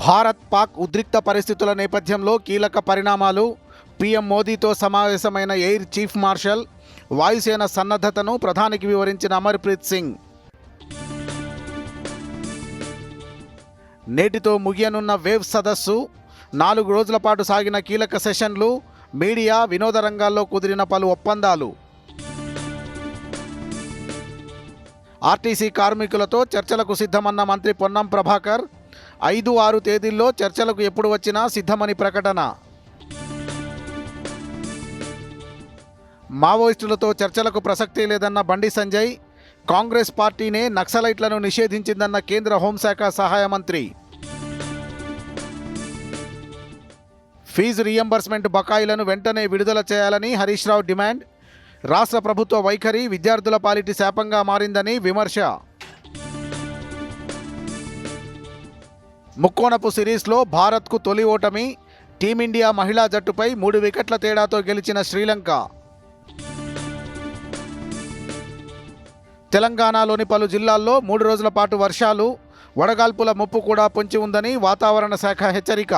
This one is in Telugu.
భారత్ పాక్ ఉద్రిక్త పరిస్థితుల నేపథ్యంలో కీలక పరిణామాలు. పీఎం మోదీతో సమావేశమైన ఎయిర్ చీఫ్ మార్షల్, వాయుసేన సన్నద్ధతను ప్రధానికి వివరించిన అమర్ప్రీత్ సింగ్. నేటితో ముగియనున్న వేవ్ సదస్సు. 4 రోజుల పాటు సాగిన కీలక సెషన్లు, మీడియా, వినోద రంగాల్లో కుదిరిన పలు ఒప్పందాలు. ఆర్టీసీ కార్మికులతో చర్చలకు సిద్ధమన్న మంత్రి పొన్నం ప్రభాకర్. 5-6 తేదీల్లో చర్చలకు ఎప్పుడు వచ్చినా సిద్ధమని ప్రకటన. మావోయిస్టులతో చర్చలకు ప్రసక్తే లేదన్న బండి సంజయ్. కాంగ్రెస్ పార్టీనే నక్సలైట్లను నిషేధించిందన్న కేంద్ర హోంశాఖ సహాయ మంత్రి. ఫీజు రీయింబర్స్మెంట్ బకాయిలను వెంటనే విడుదల చేయాలని హరీష్ రావు డిమాండ్. రాష్ట్ర ప్రభుత్వ వైఖరి విద్యార్థుల పాలిటి శాపంగా మారిందని విమర్శ. ముక్కోణపు సిరీస్లో భారత్కు తొలి ఓటమి. టీమిండియా మహిళా జట్టుపై 3 వికెట్ల తేడాతో గెలిచిన శ్రీలంక. తెలంగాణలోని పలు జిల్లాల్లో 3 రోజుల పాటు వర్షాలు. వడగాల్పుల ముప్పు కూడా పొంచి ఉందని వాతావరణ శాఖ హెచ్చరిక.